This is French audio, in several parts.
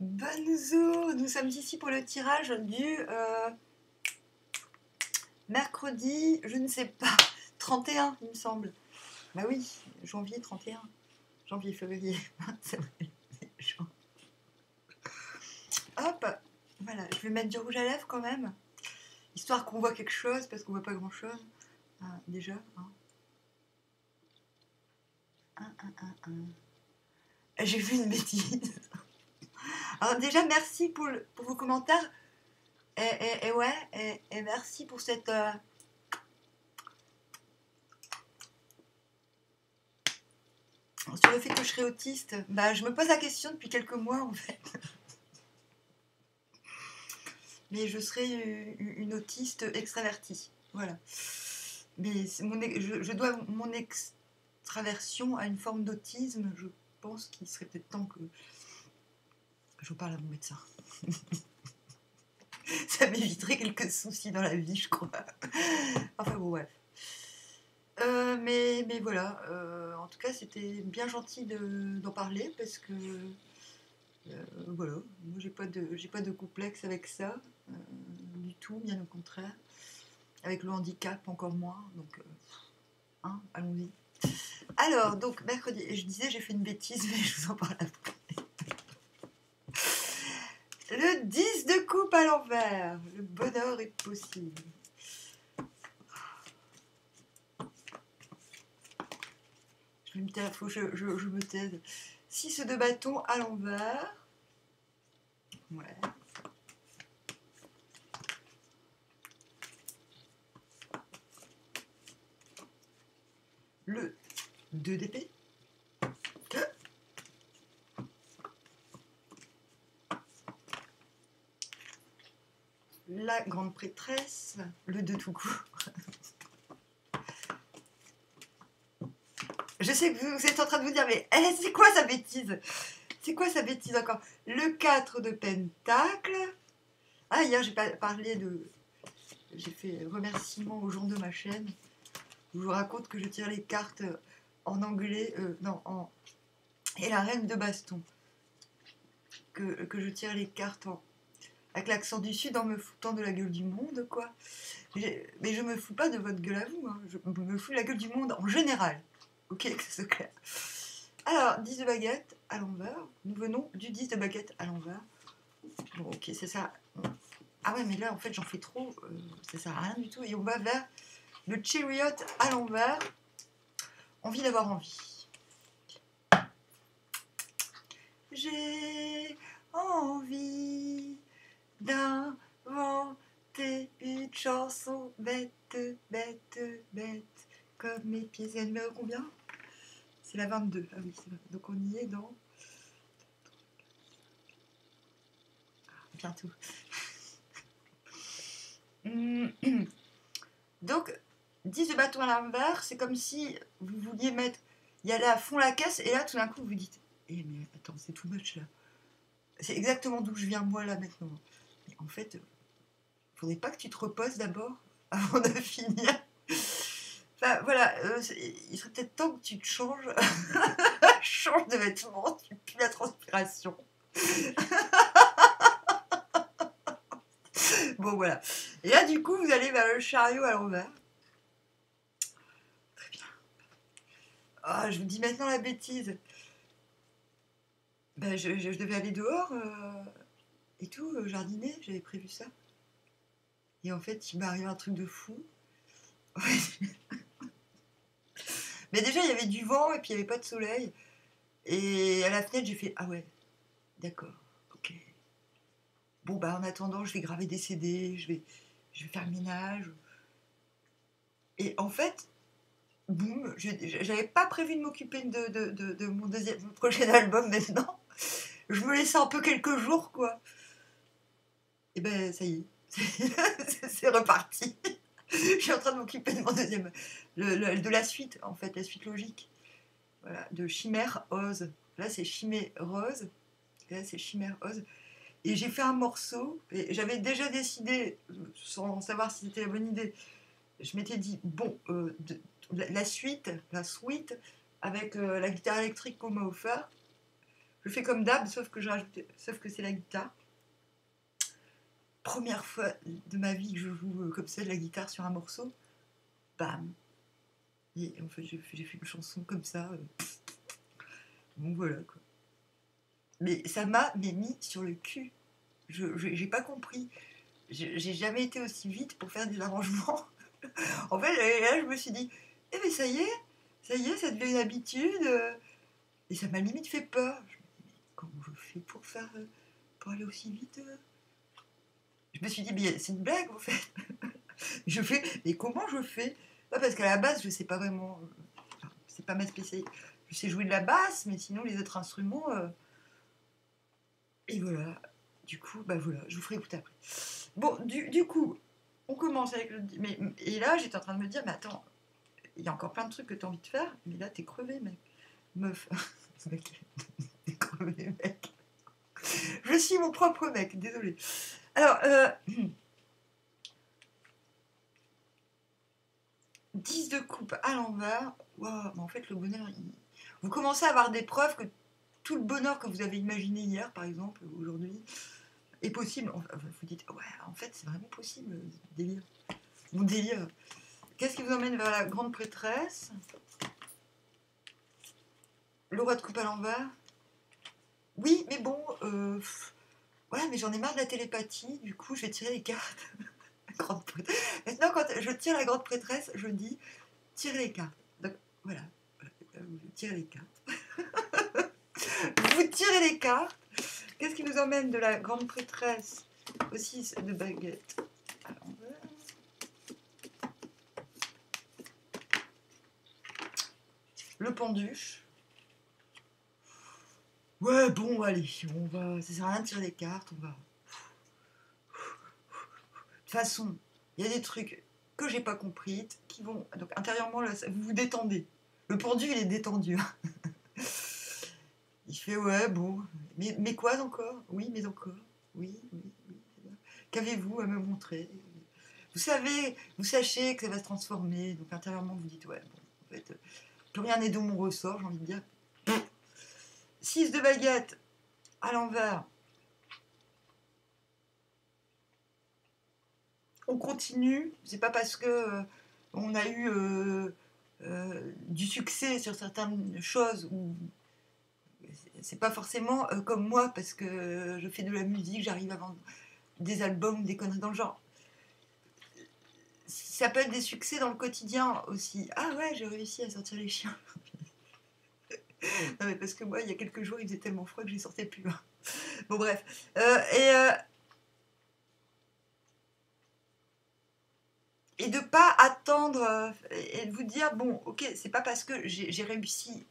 Bonjour, nous sommes ici pour le tirage du mercredi, je ne sais pas, 31 il me semble. Bah oui, janvier 31, janvier, février, c'est vrai. Hop, voilà, je vais mettre du rouge à lèvres quand même, histoire qu'on voit quelque chose, parce qu'on voit pas grand chose, déjà. J'ai vu une bêtise. Alors déjà, merci pour vos commentaires, et ouais, et merci pour cette... sur le fait que je serais autiste, bah, je me pose la question depuis quelques mois en fait. Mais je serais une autiste extravertie. Voilà. Mais je dois mon extraversion à une forme d'autisme. Je pense qu'il serait peut-être temps que je parle à mon médecin. Ça m'éviterait quelques soucis dans la vie, je crois. Enfin bon, bref. Mais voilà, en tout cas, c'était bien gentil d'en parler parce que voilà, moi j'ai pas de complexe avec ça, du tout, bien au contraire. Avec le handicap, encore moins, donc allons-y. Alors, donc, mercredi, je disais, j'ai fait une bêtise, mais je vous en parle après. Le 10 de coupe à l'envers, le bonheur est possible. Je vais me taire, faut que je me taise. 6 de bâton à l'envers. Ouais. Le 2 d'épée. La grande prêtresse, le 2 tout court. Je sais que vous êtes en train de vous dire, mais c'est quoi sa bêtise? C'est quoi sa bêtise encore? Le 4 de pentacle. Ah, hier, j'ai parlé de... J'ai fait remerciement aux gens de ma chaîne. Je vous raconte que je tire les cartes en anglais, et la reine de baston. Que je tire les cartes avec l'accent du sud en me foutant de la gueule du monde, quoi. Mais je me fous pas de votre gueule à vous, hein. Je me fous de la gueule du monde en général. Ok, que c'est clair. Alors, 10 de baguette à l'envers. Nous venons du 10 de baguette à l'envers. Bon, ok, c'est ça. Ah ouais, mais là, en fait, j'en fais trop. Ça sert à rien du tout. Et on va vers le chariot à l'envers. Envie d'avoir envie. J'ai envie d'inventer une chanson bête, bête, bête, comme mes pieds. C'est la numéro combien? C'est la 22. Ah oui, c'est vrai. Donc on y est dans... Bientôt. Donc, 10 de bâton à l'envers, c'est comme si vous vouliez y aller à fond la caisse, et là, tout d'un coup, vous vous dites, eh mais attends, c'est too much, là. C'est exactement d'où je viens, moi, là, maintenant. Mais en fait, faudrait pas que tu te reposes d'abord, avant de finir. Enfin, voilà, il serait peut-être temps que tu te changes. Change de vêtements, tu pues la transpiration. Bon, voilà. Et là, du coup, vous allez vers le chariot à l'envers. Très bien. Ah, je vous dis maintenant la bêtise. Ben, je devais aller dehors et tout, jardiner, j'avais prévu ça. Et en fait, il m'est arrivé un truc de fou. Mais déjà, il y avait du vent et puis il n'y avait pas de soleil. Et à la fenêtre, j'ai fait, ah ouais, d'accord, ok. Bon, bah en attendant, je vais graver des CD, je vais faire le ménage. Et en fait, boum, j'avais pas prévu de m'occuper de mon prochain album maintenant. Je me laissais un peu quelques jours, quoi. Et ben, ça y est, c'est reparti. Je suis en train de m'occuper de mon deuxième, de la suite, en fait, la suite logique. Voilà, de Chimère Oz. Là, c'est Chimère Rose. Là, c'est Chimère Oz. Et j'ai fait un morceau, et j'avais déjà décidé, sans savoir si c'était la bonne idée, je m'étais dit, bon, la suite, avec la guitare électrique qu'on m'a offert, Je fais comme d'hab, sauf que c'est la guitare. Première fois de ma vie que je joue comme ça de la guitare sur un morceau. Bam. Et en fait, j'ai fait une chanson comme ça. Bon, voilà, quoi. Mais ça m'a mis sur le cul. J'ai pas compris. J'ai jamais été aussi vite pour faire des arrangements. En fait, là, je me suis dit, eh mais ça y est, ça devient une habitude. Et ça m'a limite fait peur. Je me dis, mais comment je fais pour aller aussi vite Je me suis dit, mais c'est une blague en fait. Mais comment je fais parce qu'à la base, je sais pas vraiment. C'est pas ma spécialité. Je sais jouer de la basse, mais sinon, les autres instruments. Et voilà. Du coup, bah voilà, je vous ferai écouter après. Bon, du coup, on commence avec le. Et là, j'étais en train de me dire, mais attends, il y a encore plein de trucs que tu as envie de faire, mais là, t'es crevé, mec. Meuf. Mec, t'es crevé, mec. Je suis mon propre mec, désolé. Alors, 10 de coupe à l'envers. Wow, mais en fait, le bonheur, vous commencez à avoir des preuves que tout le bonheur que vous avez imaginé hier, par exemple, aujourd'hui, est possible. Vous dites, ouais, en fait, c'est vraiment possible, délire. Mon délire. Qu'est-ce qui vous emmène vers la grande prêtresse? Le roi de coupe à l'envers. Oui, mais bon, voilà, mais j'en ai marre de la télépathie, du coup, je vais tirer les cartes. Grande prêtresse. Maintenant, quand je tire la grande prêtresse, je dis, tirez les cartes. Donc, voilà, vous tirez les cartes. Vous tirez les cartes. Qu'est-ce qui vous emmène de la grande prêtresse au 6 de baguette à l'envers? Le penduche. Ouais, bon, allez, on va. Ça sert à rien de tirer les cartes, on va. De toute façon, il y a des trucs que j'ai pas compris qui vont. Donc, intérieurement, là, vous vous détendez. Le pendu, il est détendu. Il fait, ouais, bon. Mais quoi encore? Oui, mais encore. Oui, oui, oui. Qu'avez-vous à me montrer? Vous savez, vous sachez que ça va se transformer. Donc, intérieurement, vous dites, ouais, bon, en fait, plus rien n'est de mon ressort, j'ai envie de dire. 6 de baguette à l'envers. On continue. C'est pas parce que on a eu du succès sur certaines choses ou c'est pas forcément comme moi parce que je fais de la musique, j'arrive à vendre des albums, des conneries dans le genre. Ça peut être des succès dans le quotidien aussi. Ah ouais, j'ai réussi à sortir les chiens. Non mais parce que moi, il y a quelques jours, il faisait tellement froid que je les sortais plus. Bon bref. Et de pas attendre et de vous dire, bon, ok, c'est pas parce que j'ai réussi,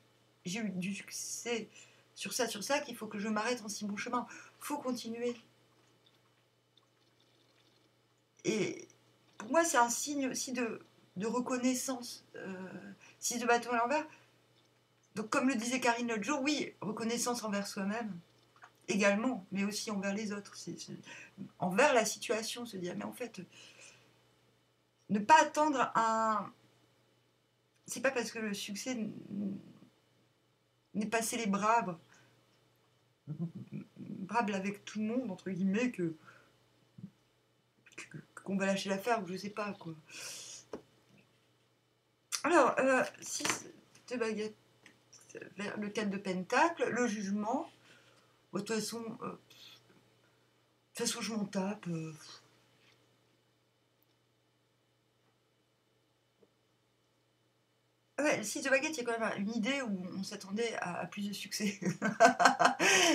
j'ai eu du succès sur ça, qu'il faut que je m'arrête en si bon chemin. Faut continuer. Et pour moi, c'est un signe aussi de reconnaissance. 6 de bâton à l'envers. Donc, comme le disait Karine l'autre jour, oui, reconnaissance envers soi-même, également, mais aussi envers les autres. Envers la situation, se dire, mais en fait, ne pas attendre un. C'est pas parce que le succès n'est pas célébrable avec tout le monde, entre guillemets, qu'on va lâcher l'affaire, ou je sais pas, quoi. Alors, 6 de baguette vers le 4 de pentacle, le jugement. De toute façon, je m'en tape. Ouais, le 6 de baguette, il y a quand même une idée où on s'attendait à plus de succès.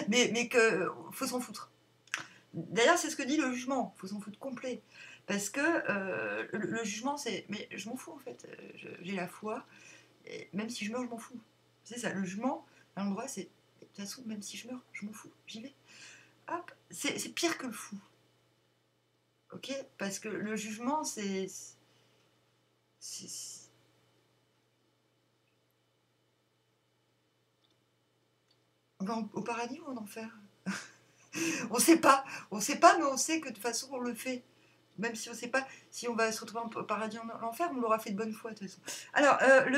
mais que faut s'en foutre. D'ailleurs, c'est ce que dit le jugement. Faut s'en foutre complet. Parce que le jugement, c'est... Mais je m'en fous, en fait. J'ai la foi. Et même si je meurs, je m'en fous. C'est ça, le jugement, à l'endroit, c'est... De toute façon, même si je meurs, je m'en fous. J'y vais. Hop, c'est pire que le fou. Ok? Parce que le jugement, c'est on va au paradis ou en enfer? On sait pas, mais on sait que de toute façon on le fait. Même si on ne sait pas si on va se retrouver au paradis ou en enfer, on l'aura fait de bonne foi de toute façon. Alors, le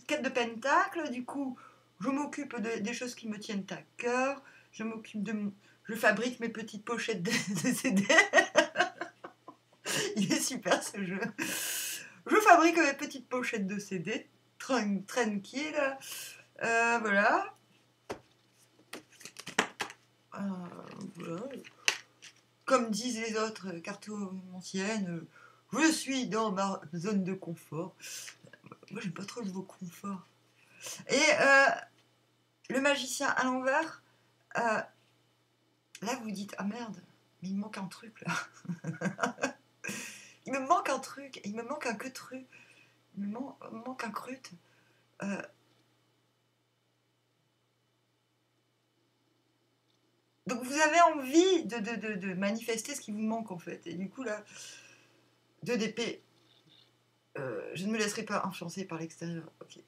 4 de pentacle, du coup, Je m'occupe des choses qui me tiennent à cœur. Je m'occupe de mon... Je fabrique mes petites pochettes de CD. Il est super ce jeu. Je fabrique mes petites pochettes de CD. Tranquille. Voilà. Voilà. Comme disent les autres cartomanciennes, je suis dans ma zone de confort. Moi, j'aime pas trop le mot confort. Et le magicien à l'envers, là, vous dites, ah merde, mais il me manque un truc, là. Il me manque un truc, il me manque un queutru. Il me manque un crute. Donc, vous avez envie de manifester ce qui vous manque, en fait. Et du coup, là, 2 d'épée. Je ne me laisserai pas influencer par l'extérieur. Ok.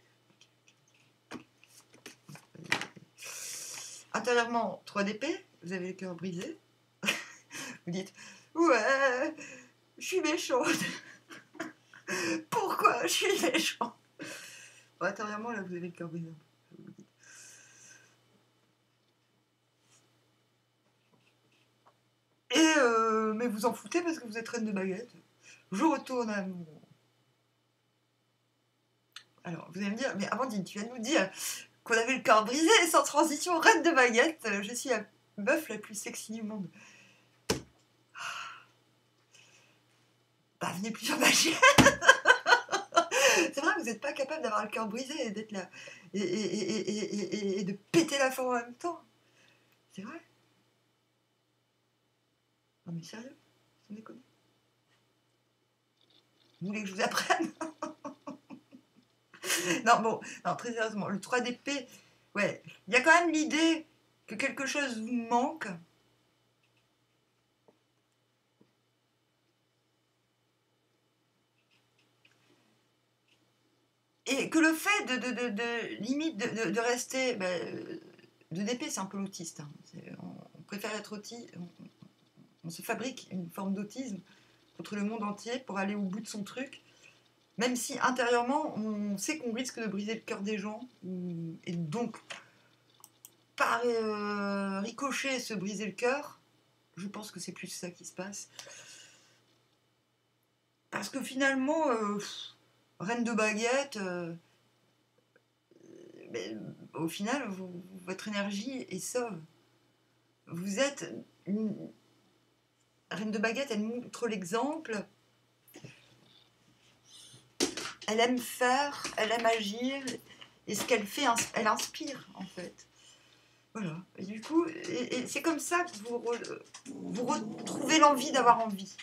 Intérieurement, 3 d'épée. Vous avez le cœur brisé. Vous dites, ouais, je suis méchante. Pourquoi je suis méchante? Bon, intérieurement, là, vous avez le cœur brisé. Et mais vous en foutez parce que vous êtes reine de baguette. Je retourne à mon... Alors, vous allez me dire, mais Amandine, tu viens de nous dire qu'on avait le cœur brisé, et sans transition, reine de baguette. Je suis la meuf la plus sexy du monde. Bah, venez plus sur ma chaîne. C'est vrai que vous n'êtes pas capable d'avoir le cœur brisé et d'être là et de péter la forme en même temps. C'est vrai. Non mais sérieux, sans déconner. Vous voulez que je vous apprenne? Non bon, non, très sérieusement, le 3 d'épée, ouais, il y a quand même l'idée que quelque chose vous manque. Et que le fait limite de rester... Bah, 2 d'épée, c'est un peu l'autiste. Hein. On préfère être autiste. On se fabrique une forme d'autisme contre le monde entier pour aller au bout de son truc. Même si intérieurement, on sait qu'on risque de briser le cœur des gens. Et donc, par ricochet, se briser le cœur, je pense que c'est plus ça qui se passe. Parce que finalement, reine de baguette... mais au final, votre énergie est sauve. Vous êtes une reine de baguette, elle montre l'exemple. Elle aime faire, elle aime agir, et ce qu'elle fait, elle inspire en fait. Voilà. Et du coup, c'est comme ça que vous retrouvez l'envie d'avoir envie.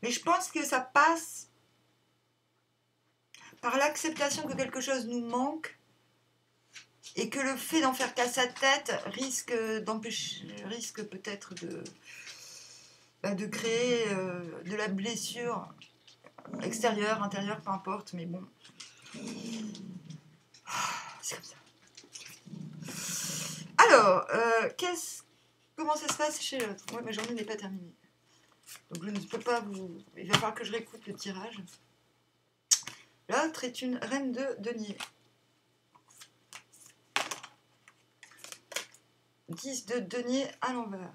Mais je pense que ça passe par l'acceptation que quelque chose nous manque. Et que le fait d'en faire qu'à sa tête risque peut-être de créer de la blessure extérieure, intérieure, peu importe, mais bon. C'est comme ça. Alors, comment ça se passe chez l'autre? Moi, ma journée n'est pas terminée. Donc je ne peux pas vous... Il va falloir que je réécoute le tirage. L'autre est une reine de denier. 10 de denier à l'envers.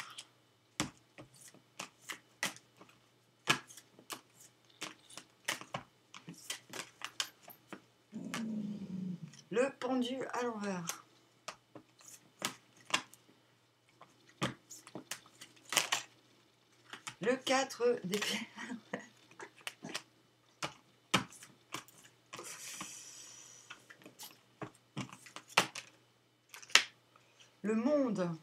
Le pendu à l'envers. Le 4 d'épée à l'envers. Le monde.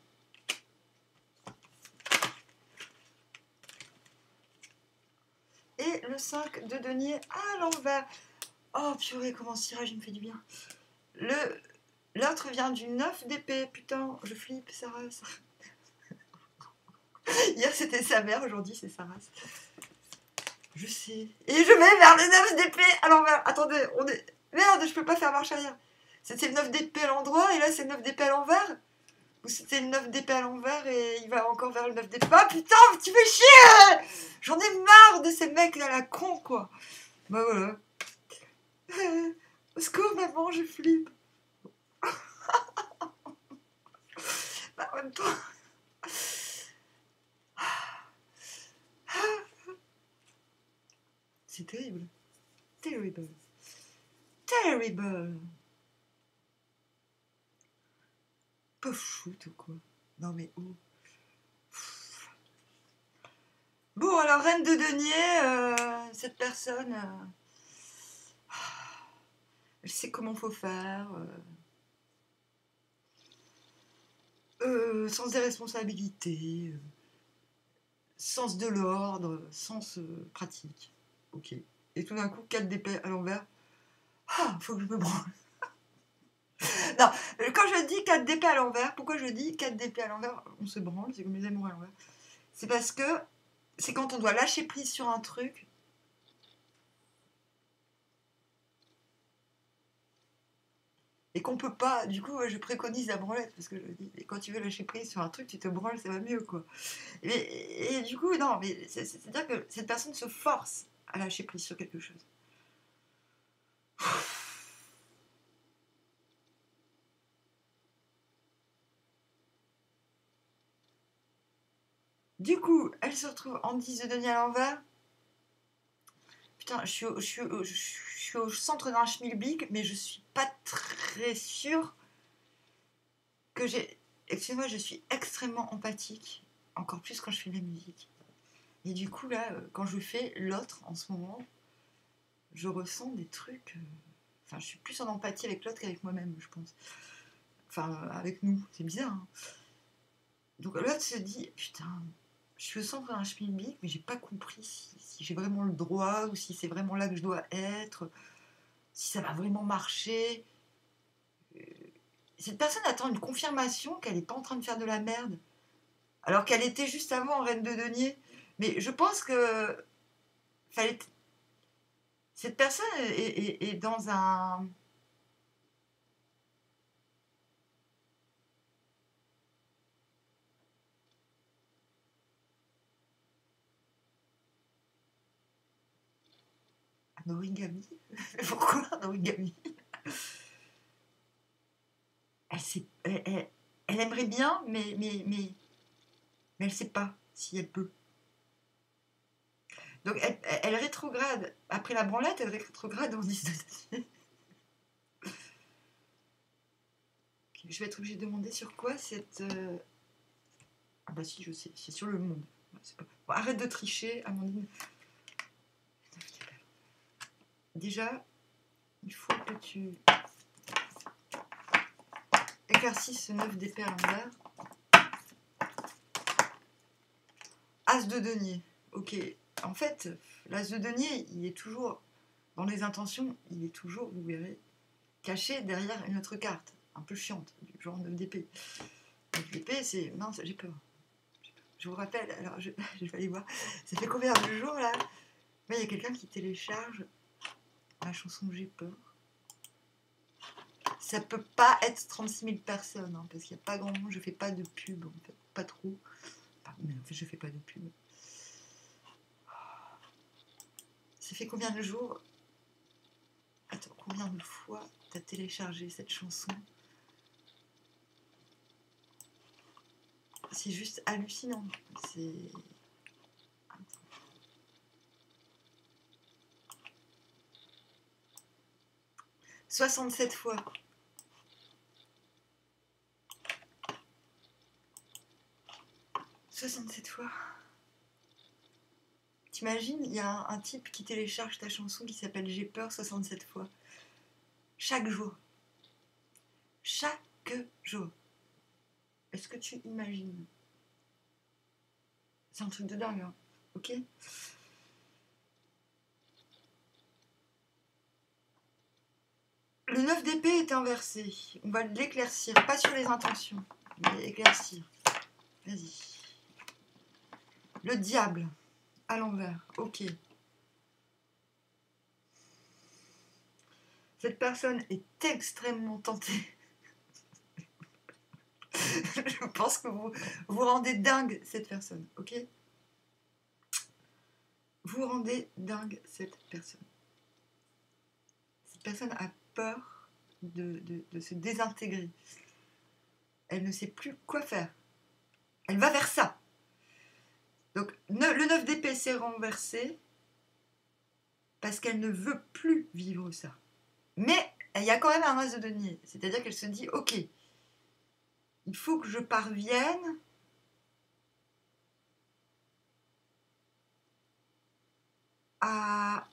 Et le 5 de denier à l'envers. Oh purée, comment ce tirage il me fait du bien. L'autre vient du 9 d'épée. Putain, je flippe, sa race. Hier c'était sa mère, aujourd'hui c'est sa race. Je sais. Et je vais vers le 9 d'épée à l'envers. Attendez, on est... Merde, je peux pas faire marche arrière. C'était le 9 d'épée à l'endroit et là c'est le 9 d'épée à l'envers. Ou c'était le 9 d'épée à l'envers et il va encore vers le 9 d'épée. Ah putain, tu fais chier! J'en ai marre de ces mecs là, la con quoi. Bah voilà. Au secours maman, je flippe. même temps. C'est terrible. Terrible. Terrible. Pauvre shoot ou quoi. Non mais où. Bon, alors, reine de denier, cette personne, elle sait comment faut faire. Sens des responsabilités, sens de l'ordre, sens pratique. Ok. Et tout d'un coup, 4 d'épée à l'envers. Ah, faut que je me branle. Non, quand je dis 4 d'épée à l'envers, pourquoi je dis 4 d'épée à l'envers, on se branle, c'est comme les amours à l'envers. C'est parce que c'est quand on doit lâcher prise sur un truc. Et qu'on peut pas, du coup, je préconise la branlette, parce que je dis, quand tu veux lâcher prise sur un truc, tu te branles, ça va mieux, quoi. Et du coup, non, mais c'est-à-dire que cette personne se force à lâcher prise sur quelque chose. Du coup, elle se retrouve en 10 de denier à l'envers. Putain, je suis au centre d'un schmilblick, mais je suis pas très sûre que j'ai... Excusez-moi, je suis extrêmement empathique, encore plus quand je fais de la musique. Et du coup, là, quand je fais l'autre, en ce moment, je ressens des trucs... Enfin, je suis plus en empathie avec l'autre qu'avec moi-même, je pense. Enfin, avec nous, c'est bizarre. Hein. Donc l'autre se dit, putain, je suis au centre d'un schmilblick, mais j'ai pas compris si j'ai vraiment le droit, ou si c'est vraiment là que je dois être, si ça va vraiment marcher. Cette personne attend une confirmation qu'elle n'est pas en train de faire de la merde, alors qu'elle était juste avant en reine de denier. Mais je pense que fallait... cette personne est dans un... un origami. Pourquoi un origami? Elle aimerait bien, mais elle ne sait pas si elle peut. Donc elle rétrograde, après la branlette, elle rétrograde en 10 de denier. Okay, je vais être obligée de demander sur quoi cette... Ah bah si, je sais, c'est sur le monde. Pas... Bon, arrête de tricher, Amandine. Déjà, il faut que tu éclaircisses ce 9 d'épée à l'envers. As de denier. Ok. En fait, l'as de denier, il est toujours, dans les intentions, il est toujours, vous verrez, caché derrière une autre carte, un peu chiante, du genre 9 d'épée. 9 d'épée, c'est... Mince, j'ai peur. Je vous rappelle, alors je vais aller voir, ça fait combien de jours là? Il y a quelqu'un qui télécharge la chanson J'ai peur. Ça peut pas être 36 000 personnes, hein, parce qu'il n'y a pas grand monde, je fais pas de pub, en fait, pas trop. Enfin, mais en fait, je fais pas de pub. Ça fait combien de jours? Attends, combien de fois t'as téléchargé cette chanson? C'est juste hallucinant. C'est... 67 fois. « 67 fois. T'imagines, il y a un type qui télécharge ta chanson qui s'appelle J'ai peur 67 fois. Chaque jour. Chaque jour. Est-ce que tu imagines? C'est un truc de dingue, hein. Ok? Le 9 d'épée est inversé. On va l'éclaircir. Pas sur les intentions, mais éclaircir. Vas-y. Le diable. À l'envers. Ok. Cette personne est extrêmement tentée. Je pense que vous rendez dingue cette personne. Ok? Vous rendez dingue cette personne. Cette personne a peur de se désintégrer. Elle ne sait plus quoi faire. Elle va vers ça. Donc le 9 d'épée s'est renversé parce qu'elle ne veut plus vivre ça. Mais il y a quand même un as de denier. C'est-à-dire qu'elle se dit, ok, il faut que je parvienne à...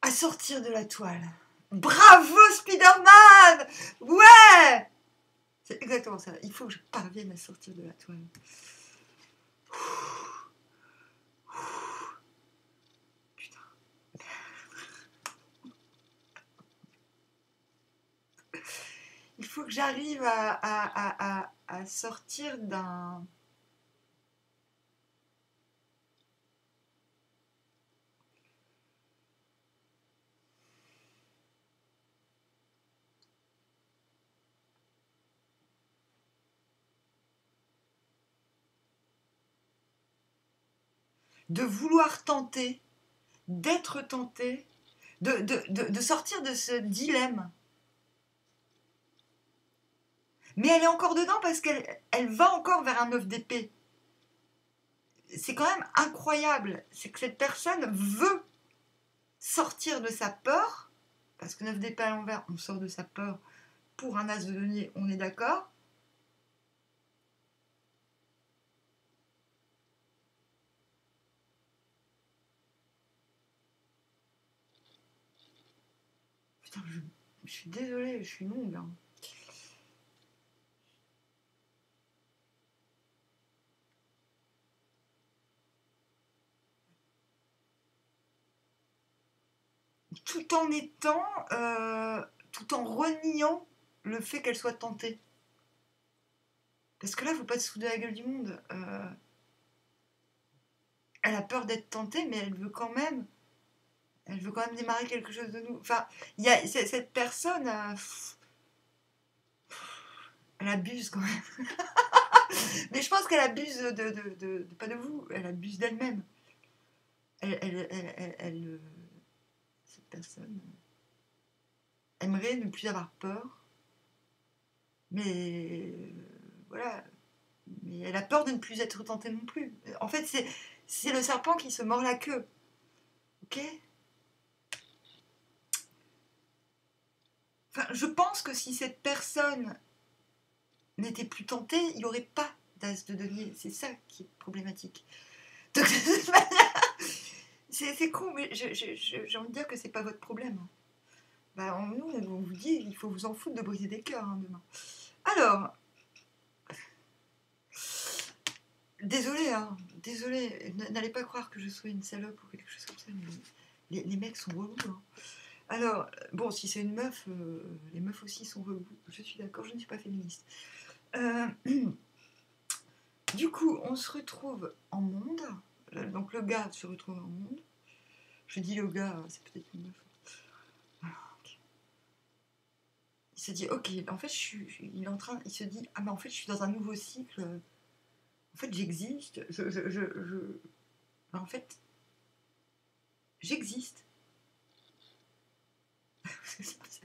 à sortir de la toile. Bravo Spider-Man! Ouais! C'est exactement ça. Il faut que je parvienne à sortir de la toile. Putain. Il faut que j'arrive à sortir d'un... de vouloir tenter, d'être tenté, de sortir de ce dilemme. Mais elle est encore dedans parce qu'elle va encore vers un 9 d'épée. C'est quand même incroyable. C'est que cette personne veut sortir de sa peur, parce que 9 d'épée à l'envers, on sort de sa peur pour un as de denier, on est d'accord. Putain, je suis désolée, je suis longue. Hein. Tout en étant, tout en reniant le fait qu'elle soit tentée. Parce que là, il ne faut pas se foutre de la gueule du monde. Elle a peur d'être tentée, mais elle veut quand même démarrer quelque chose de nouveau. Enfin, il y a cette personne, elle abuse quand même. Mais je pense qu'elle abuse pas de vous, elle abuse d'elle-même. Cette personne aimerait ne plus avoir peur, mais voilà. Mais elle a peur de ne plus être tentée non plus. En fait, c'est le serpent qui se mord la queue. Ok ? Enfin, je pense que si cette personne n'était plus tentée, il n'y aurait pas d'as de denier. C'est ça qui est problématique. Donc, de toute manière, c'est con, mais j'ai envie de dire que c'est pas votre problème. Bah, nous, on vous dit, il faut vous en foutre de briser des cœurs hein, demain. Alors, désolé, hein, désolé, n'allez pas croire que je sois une salope ou quelque chose comme ça, mais les mecs sont relous. Hein. Alors, bon, si c'est une meuf, les meufs aussi sont relous. Je suis d'accord, je ne suis pas féministe. Du coup, on se retrouve en monde. Donc le gars se retrouve en monde. Je dis le gars, c'est peut-être une meuf. Okay. Il se dit, ok, en fait, il se dit, ah mais en fait, je suis dans un nouveau cycle. En fait, j'existe. En fait, j'existe.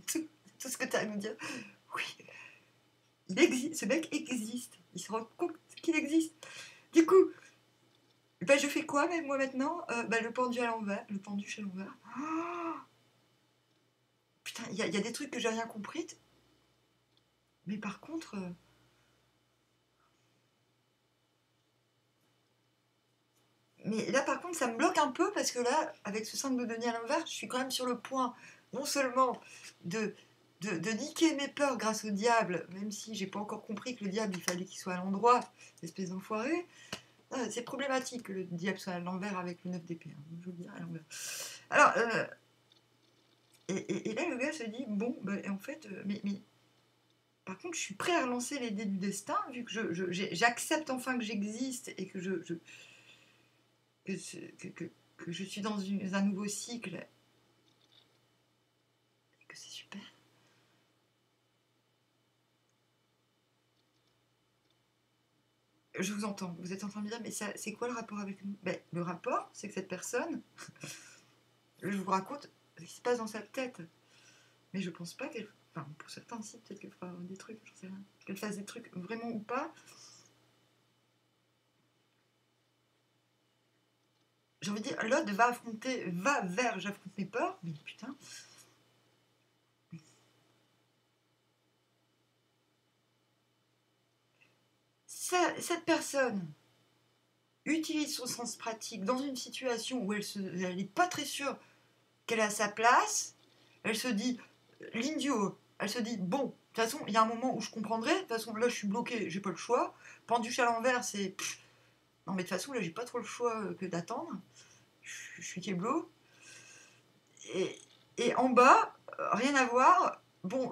C'est tout ce que tu as à nous dire. Oui, il existe. Ce mec existe. Il se rend compte qu'il existe. Du coup, ben, je fais quoi même moi maintenant ben, le pendu à l'envers. Le pendu à l'envers. Oh putain, il y a des trucs que j'ai rien compris. Mais par contre... Mais là, par contre, ça me bloque un peu parce que là, avec ce 5 de denier à l'envers, je suis quand même sur le point, non seulement de niquer mes peurs grâce au diable, même si j'ai pas encore compris que le diable, il fallait qu'il soit à l'endroit, espèce d'enfoiré. C'est problématique que le diable soit à l'envers avec le 9 d'épée. Hein, je veux dire, à l'envers. Alors, et là, le gars se dit, bon, bah, en fait, mais par contre, je suis prêt à relancer les dés du destin, vu que j'accepte enfin que j'existe et que que je suis dans un nouveau cycle et que c'est super. je vous entends. Vous êtes en train de me dire, mais ça, c'est quoi le rapport avec nous? Ben, le rapport, c'est que cette personne, je vous raconte ce qui se passe dans sa tête. Mais je pense pas qu'elle... Enfin, pour certains, si, peut-être qu'elle fera des trucs, j'en sais rien. Qu'elle fasse des trucs vraiment ou pas. J'ai envie de dire, l'autre va vers j'affronte mes peurs, mais putain. Cette personne utilise son sens pratique dans une situation où elle n'est pas très sûre qu'elle est à sa place. Elle se dit, ligne du haut, elle se dit, bon, de toute façon, il y a un moment où je comprendrai, de toute façon, là, je suis bloquée, j'ai pas le choix. Penduche à l'envers, c'est... Non, mais de toute façon, là, j'ai pas trop le choix que d'attendre. Je suis kéblo. Et en bas, rien à voir. Bon,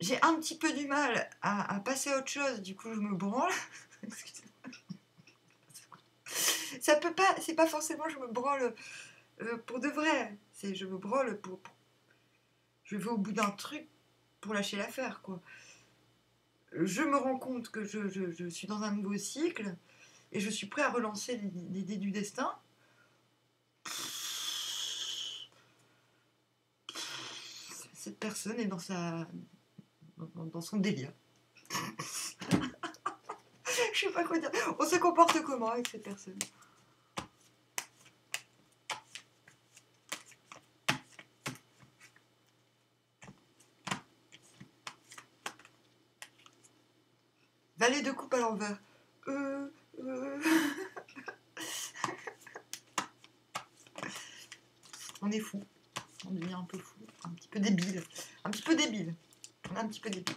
j'ai un petit peu du mal à passer à autre chose, du coup, je me branle. Ça peut pas, c'est pas forcément je me branle pour de vrai. C'est je me branle pour je vais au bout d'un truc pour lâcher l'affaire, quoi. Je me rends compte que je suis dans un nouveau cycle et je suis prêt à relancer l'idée du destin. Cette personne est dans son délire. Je sais pas quoi dire. On se comporte comment avec cette personne? Valet de coupe à l'envers. On est fou. On devient un peu fou. Un petit peu débile. Un petit peu débile. On est un petit peu débile.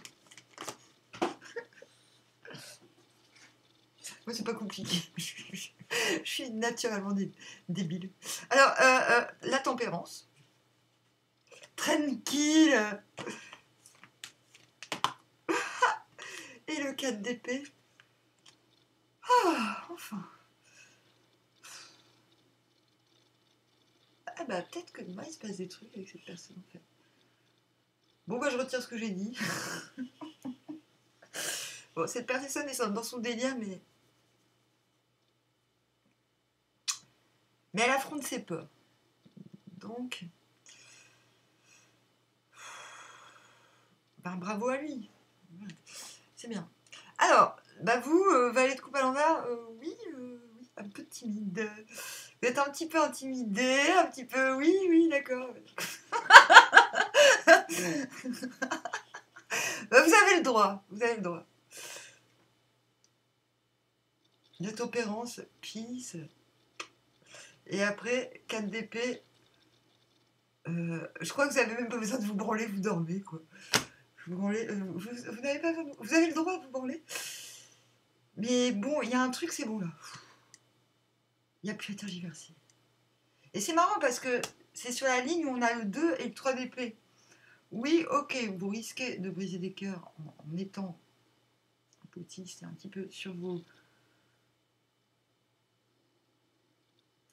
Moi, c'est pas compliqué. Je suis naturellement débile. Alors, la tempérance. Tranquille. Et le 4 d'épée. Ah, enfin. Ah bah, peut-être que demain, il se passe des trucs avec cette personne, en fait. Bon, bah, je retire ce que j'ai dit. Bon, cette personne est dans son délire, mais elle affronte ses peurs. Donc, ben, bravo à lui. C'est bien. Alors, bah vous, valet de coupe à l'envers, oui, un peu timide. Vous êtes un petit peu intimidé, un petit peu... Oui, d'accord. Bah, vous avez le droit, De tempérance, peace. Et après, 4 d'épée. Je crois que vous n'avez même pas besoin de vous branler, vous dormez, quoi. Vous branlez, vous n'avez pas... Vous avez le droit de vous branler. Mais bon, il y a un truc, c'est bon, là. Il n'y a plus à tergiverser. Et c'est marrant parce que c'est sur la ligne où on a le 2 et le 3 d'épée. Oui, ok, vous risquez de briser des cœurs en étant autiste et un petit peu sur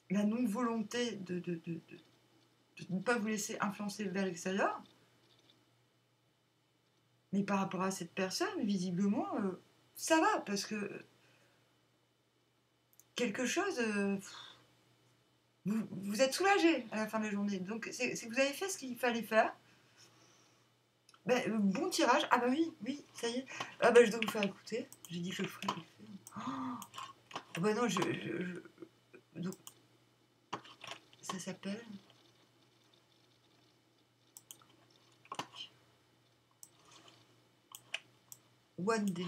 la non-volonté de ne pas vous laisser influencer vers l'extérieur. Mais par rapport à cette personne, visiblement, ça va, parce que quelque chose... vous êtes soulagé à la fin de la journée. Donc, c'est que vous avez fait ce qu'il fallait faire. Ben, bon tirage. Ah bah oui, ça y est. Ah bah je dois vous faire écouter. J'ai dit que je le ferais. Oh, bah non, donc, ça s'appelle... One Day.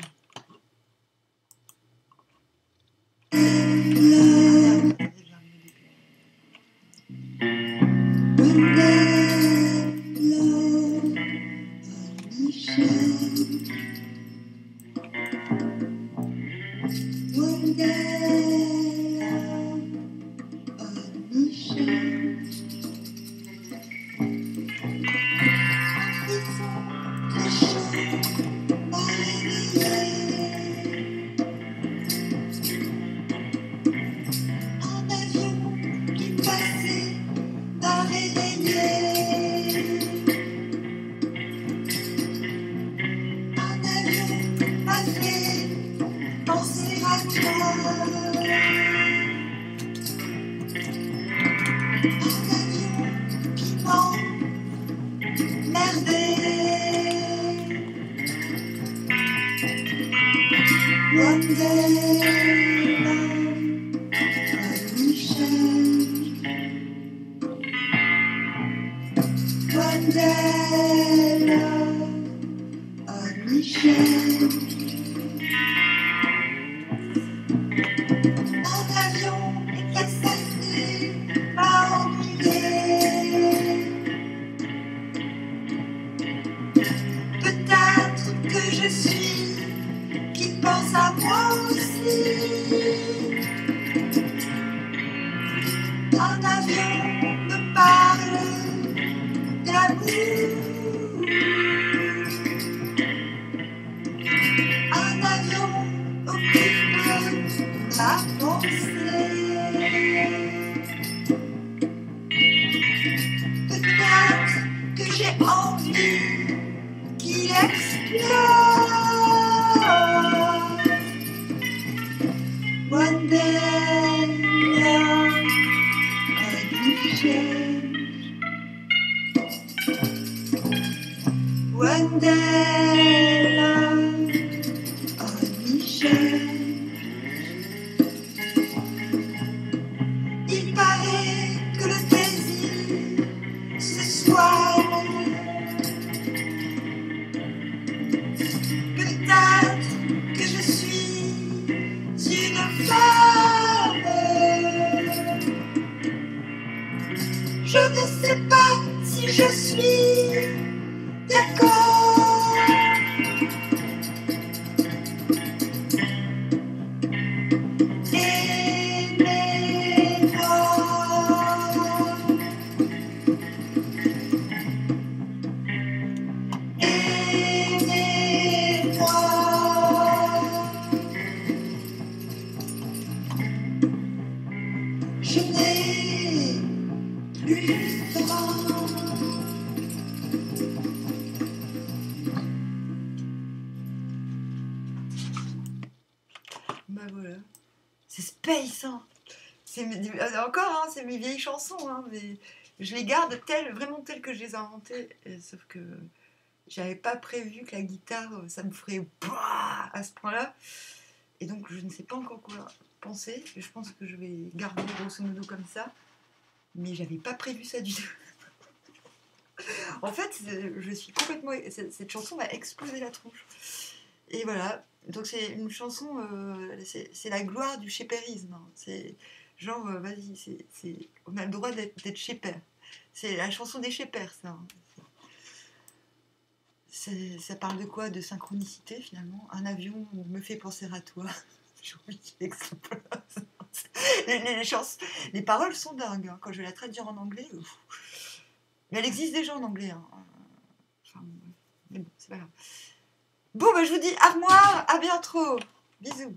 Bah voilà. C'est space, hein. Encore, hein, c'est mes vieilles chansons, hein, mais je les garde vraiment telles que je les ai inventées. Sauf que j'avais pas prévu que la guitare, ça me ferait bah à ce point-là. Et donc, je ne sais pas encore quoi penser. Je pense que je vais garder grosso modo comme ça. Mais j'avais pas prévu ça du tout. En fait, je suis complètement... Cette chanson m'a explosé la tronche. Et voilà. Donc, c'est une chanson... c'est la gloire du shépérisme. Hein. C'est genre, vas-y, on a le droit d'être shépper. C'est la chanson des shépers, ça. Hein. Ça parle de quoi? De synchronicité, finalement. Un avion me fait penser à toi. J'ai envie qu'il explose. Les paroles sont dingues. Hein. Quand je la traduire en anglais... Mais elle existe déjà en anglais. Hein. Enfin, mais bon, c'est pas grave. Bon, bah, je vous dis armoire, à bientôt. Bisous.